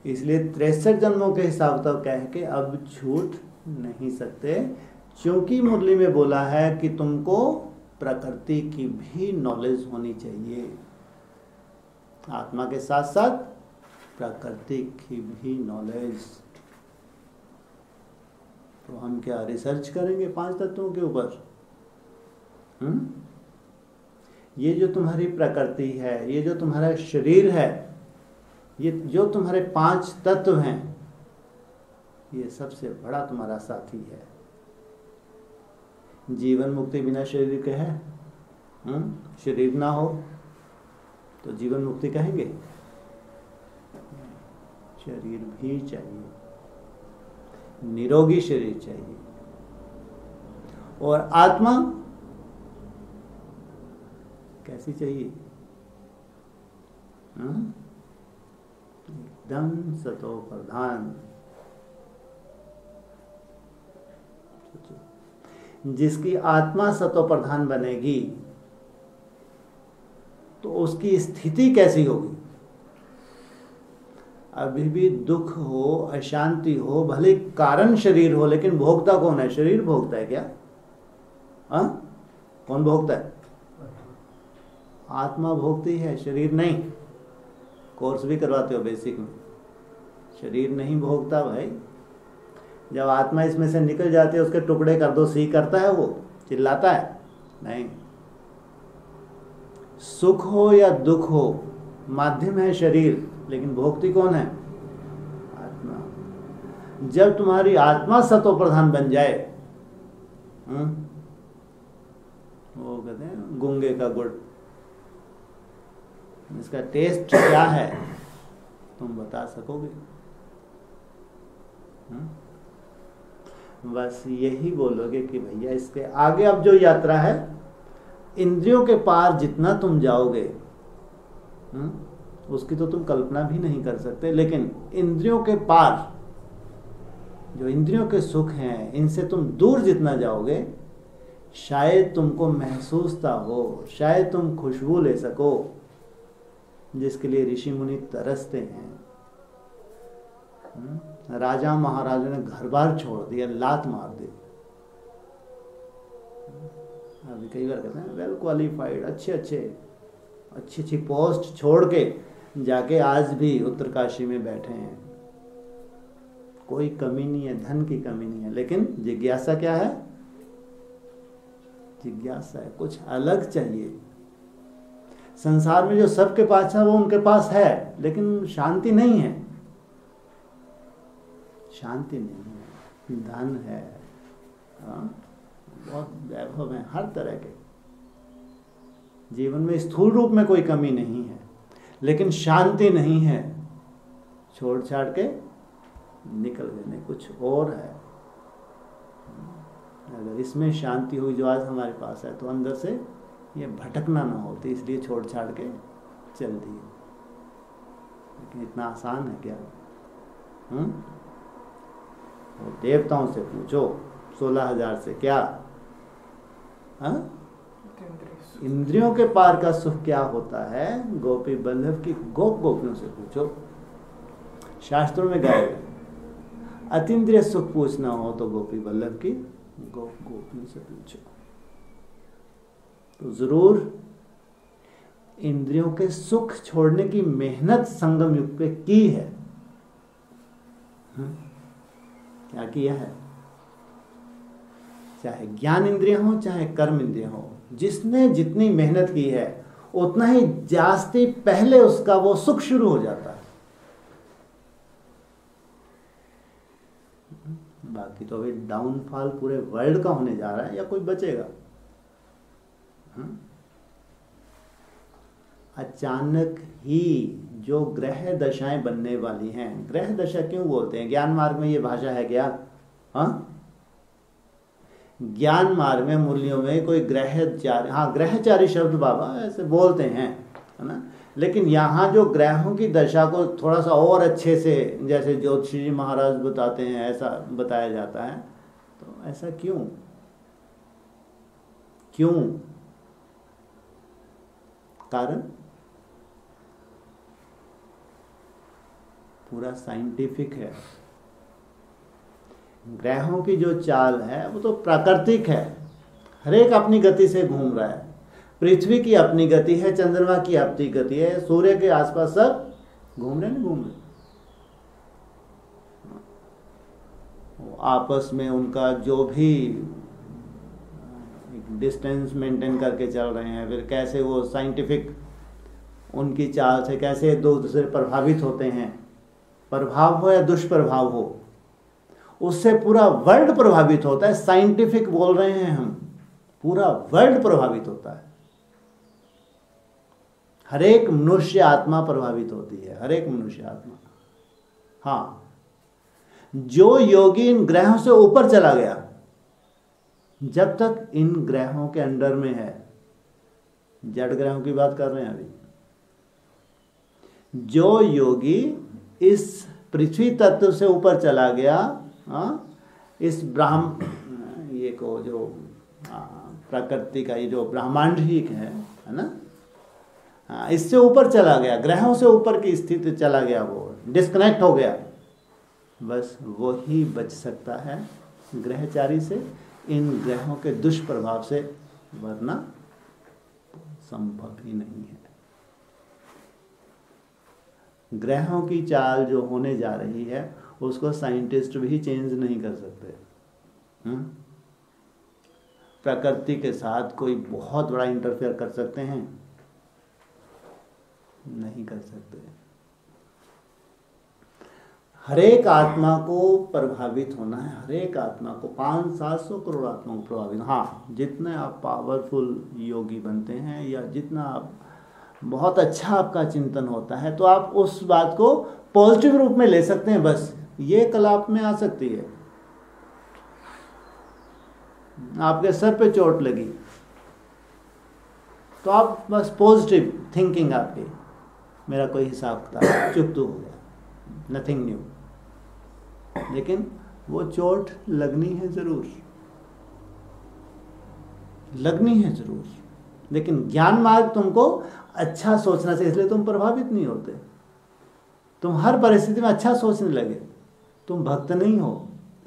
इसलिए 63 जन्मों के हिसाब तो कह के अब छूट नहीं सकते, क्योंकि मुरली में बोला है कि तुमको प्रकृति की भी नॉलेज होनी चाहिए, आत्मा के साथ साथ प्रकृति की भी नॉलेज। तो हम क्या रिसर्च करेंगे 5 तत्वों के ऊपर? ये जो तुम्हारी प्रकृति है, ये जो तुम्हारा शरीर है, ये जो तुम्हारे 5 तत्व हैं, ये सबसे बड़ा तुम्हारा साथी है। जीवन मुक्ति बिना शरीर के है? शरीर ना हो तो जीवन मुक्ति कहेंगे? शरीर भी चाहिए, निरोगी शरीर चाहिए। और आत्मा कैसी चाहिए? एकदम सतो प्रधान। जिसकी आत्मा सतो प्रधान बनेगी तो उसकी स्थिति कैसी होगी? अभी भी दुख हो, अशांति हो, भले कारण शरीर हो, लेकिन भोगता कौन है? शरीर भोगता है क्या? कौन भोगता है? आत्मा भोगती है, शरीर नहीं। कोर्स भी करवाते हो बेसिक में, शरीर नहीं भोगता भाई। जब आत्मा इसमें से निकल जाती है, उसके टुकड़े कर दो, सी करता है वो? चिल्लाता है? नहीं। सुख हो या दुख हो, माध्यम है शरीर, लेकिन भोगती कौन है? आत्मा। जब तुम्हारी आत्मा सतो प्रधान बन जाए, वो कहते हैं गूंगे का गुड़, इसका टेस्ट क्या है तुम बता सकोगे? बस यही बोलोगे कि भैया इसके आगे अब जो यात्रा है, इंद्रियों के पार जितना तुम जाओगे, उसकी तो तुम कल्पना भी नहीं कर सकते। लेकिन इंद्रियों के पार, जो इंद्रियों के सुख हैं, इनसे तुम दूर जितना जाओगे, शायद तुमको महसूसता हो, शायद तुम खुशबू ले सको, जिसके लिए ऋषि मुनि तरसते हैं। राजा महाराजा ने घर बार छोड़ दिया, लात मार दी। अभी कई बार कहते हैं वेल क्वालिफाइड, अच्छी पोस्ट छोड़ के जाके आज भी उत्तरकाशी में बैठे हैं। कोई कमी नहीं है, धन की कमी नहीं है, लेकिन जिज्ञासा क्या है? जिज्ञासा है, कुछ अलग चाहिए। संसार में जो सबके पास है वो उनके पास है, लेकिन शांति नहीं है। शांति नहीं है, धन है, बहुत वैभव है, हर तरह के जीवन में स्थूल रूप में कोई कमी नहीं है, लेकिन शांति नहीं है। छोड़ छाड़ के निकल गए, नहीं कुछ और है। अगर इसमें शांति हुई जो आज हमारे पास है, तो अंदर से ये भटकना ना होती, इसलिए छोड़ छाड़ के चल दिए। लेकिन इतना आसान है क्या? वो देवताओं से पूछो, 16,000 से क्या? इंद्रियों के पार का सुख क्या होता है? गोपी बल्लभ की गोपियों से पूछो। शास्त्रों में गाया है, अतीन्द्रिय सुख पूछना हो तो गोपी बल्लभ की गोपियों से पूछो। तो जरूर इंद्रियों के सुख छोड़ने की मेहनत संगम युग पे की है। क्या किया है? चाहे ज्ञान इंद्रियां हो, चाहे कर्म इंद्रियां हो, जिसने जितनी मेहनत की है, उतना ही जास्ती पहले उसका वो सुख शुरू हो जाता है। बाकी तो अभी डाउनफॉल पूरे वर्ल्ड का होने जा रहा है, या कोई बचेगा? अचानक ही जो ग्रह दशाएं बनने वाली हैं, ग्रह दशा क्यों बोलते हैं? ज्ञान मार्ग में ये भाषा है क्या? ज्ञान मार्ग में मुरलियों में कोई ग्रहचारी, ग्रहचारी शब्द बाबा ऐसे बोलते हैं, है ना। लेकिन यहाँ जो ग्रहों की दशा को थोड़ा सा और अच्छे से, जैसे ज्योतिषी जी महाराज बताते हैं, ऐसा बताया जाता है। तो ऐसा क्यों? कारण पूरा साइंटिफिक है। ग्रहों की जो चाल है वो तो प्राकृतिक है, हर एक अपनी गति से घूम रहा है। पृथ्वी की अपनी गति है, चंद्रमा की अपनी गति है, सूर्य के आसपास सब घूम रहे, नहीं घूम रहे, आपस में उनका जो भी डिस्टेंस मेंटेन करके चल रहे हैं, फिर कैसे वो साइंटिफिक उनकी चाल से कैसे एक दूसरे प्रभावित होते हैं, प्रभाव हो या दुष्प्रभाव हो, उससे पूरा वर्ल्ड प्रभावित होता है। साइंटिफिक बोल रहे हैं हम, पूरा वर्ल्ड प्रभावित होता है, हर एक मनुष्य आत्मा प्रभावित होती है, हर एक मनुष्य आत्मा। हाँ, जो योगी इन ग्रहों से ऊपर चला गया, जब तक इन ग्रहों के अंडर में है, जड़ ग्रहों की बात कर रहे हैं अभी, जो योगी इस पृथ्वी तत्व से ऊपर चला गया, इस ये को जो प्रकृति का ये जो ब्रह्मांडिक है ना, इससे ऊपर चला गया, ग्रहों से ऊपर की स्थिति चला गया, वो डिस्कनेक्ट हो गया, बस वो ही बच सकता है ग्रहचारी से, इन ग्रहों के दुष्प्रभाव से, वरना संभव ही नहीं है। ग्रहों की चाल जो होने जा रही है उसको साइंटिस्ट भी चेंज नहीं कर सकते। प्रकृति के साथ कोई बहुत बड़ा इंटरफेयर कर सकते हैं? नहीं कर सकते। हर एक आत्मा को प्रभावित होना है, हर एक आत्मा को, 500-700 करोड़ आत्मा को प्रभावित। हाँ, जितने आप पावरफुल योगी बनते हैं या जितना आप बहुत अच्छा आपका चिंतन होता है, तो आप उस बात को पॉजिटिव रूप में ले सकते हैं। बस ये कला आप में आ सकती है। आपके सर पे चोट लगी तो आप बस पॉजिटिव थिंकिंग आपकी, मेरा कोई हिसाब किताब चुप तो हो गया, नथिंग न्यू। लेकिन वो चोट लगनी है जरूर, लगनी है जरूर, लेकिन ज्ञान मार्ग तुमको अच्छा सोचना चाहिए, इसलिए तुम प्रभावित नहीं होते। तुम हर परिस्थिति में अच्छा सोचने लगे, तुम भक्त नहीं हो,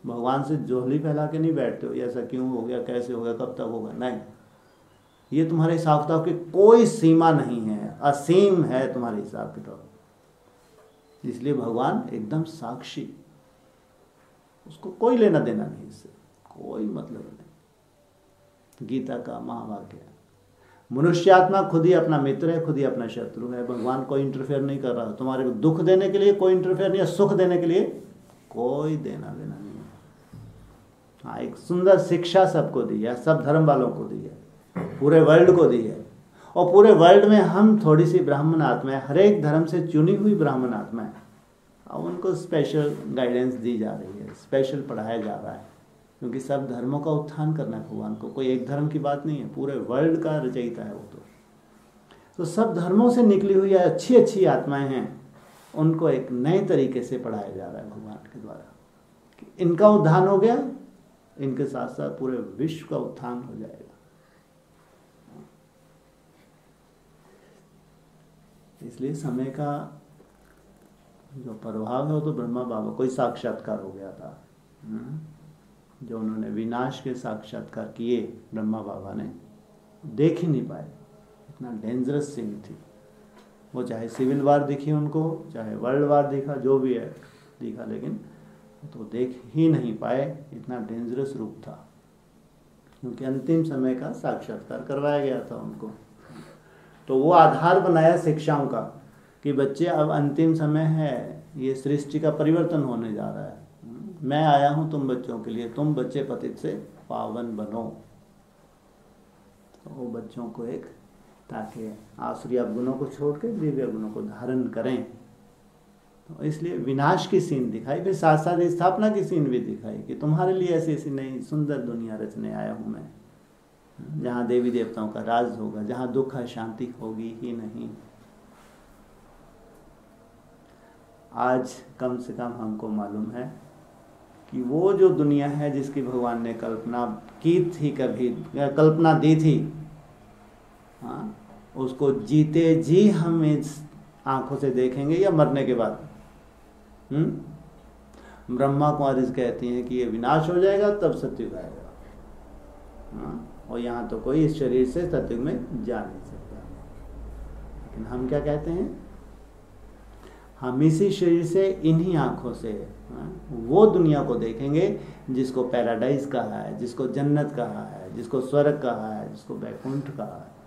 भगवान से जोहली फैला के नहीं बैठते हो, ऐसा क्यों हो गया, कैसे हो गया, कब तक होगा, नहीं। ये तुम्हारे हिसाब किताब की कोई सीमा नहीं है, असीम है तुम्हारे हिसाब किताब। इसलिए भगवान एकदम साक्षी, उसको कोई लेना देना नहीं, इससे कोई मतलब नहीं। गीता का महावाक्य, मनुष्यात्मा खुद ही अपना मित्र है, खुद ही अपना शत्रु है। भगवान कोई इंटरफेयर नहीं कर रहा, तुम्हारे को दुख देने के लिए कोई इंटरफेयर नहीं है, सुख देने के लिए कोई देना देना नहीं है। हाँ, एक सुंदर शिक्षा सबको दी है, सब धर्म वालों को दी है, पूरे वर्ल्ड को दी है। और पूरे वर्ल्ड में हम थोड़ी सी ब्राह्मण आत्माएं, हर एक धर्म से चुनी हुई ब्राह्मण आत्माएं, अब उनको स्पेशल गाइडेंस दी जा रही है, स्पेशल पढ़ाया जा रहा है, क्योंकि सब धर्मों का उत्थान करना है भगवान को। कोई एक धर्म की बात नहीं है, पूरे वर्ल्ड का रचयिता है वो। तो सब धर्मों से निकली हुई अच्छी अच्छी आत्माएं हैं, उनको एक नए तरीके से पढ़ाया जा रहा है भगवान के द्वारा कि इनका उत्थान हो गया, इनके साथ साथ पूरे विश्व का उत्थान हो जाएगा। इसलिए समय का जो प्रभाव है वो तो ब्रह्मा बाबा कोई साक्षात्कार हो गया था, जो उन्होंने विनाश के साक्षात्कार किए, ब्रह्मा बाबा ने देख ही नहीं पाए, इतना डेंजरस सीन थी वो। चाहे सिविल वार दिखी उनको, चाहे वर्ल्ड वार दिखा, जो भी है दिखा, लेकिन तो देख ही नहीं पाए, इतना डेंजरस रूप था, क्योंकि अंतिम समय का साक्षात्कार करवाया गया था उनको। तो वो आधार बनाया शिक्षाओं का कि बच्चे अब अंतिम समय है, ये सृष्टि का परिवर्तन होने जा रहा है, मैं आया हूं तुम बच्चों के लिए, तुम बच्चे पतित से पावन बनो। तो वो बच्चों को एक, ताकि आसुरी गुणों को छोड़ के दिव्य गुणों को धारण करें। तो इसलिए विनाश की सीन दिखाई, फिर साथ साथ स्थापना की सीन भी दिखाई कि तुम्हारे लिए ऐसी ऐसी नई सुंदर दुनिया रचने आया हूं मैं, जहाँ देवी देवताओं का राज होगा, जहाँ दुख है शांति होगी ही नहीं। आज कम से कम हमको मालूम है कि वो जो दुनिया है जिसकी भगवान ने कल्पना की थी, कभी कल्पना दी थी, हाँ, उसको जीते जी हम इस आंखों से देखेंगे या मरने के बाद? ब्रह्मा कुमारी कहती हैं कि ये विनाश हो जाएगा तब सतयुग आएगा। हाँ, और यहाँ तो कोई इस शरीर से सतयुग में जा नहीं सकता। लेकिन हम क्या कहते हैं, हम इसी शरीर से इन्हीं आंखों से वो दुनिया को देखेंगे जिसको पैराडाइज कहा है, जिसको जन्नत कहा है, जिसको स्वर्ग कहा है, जिसको बैकुंठ कहा है।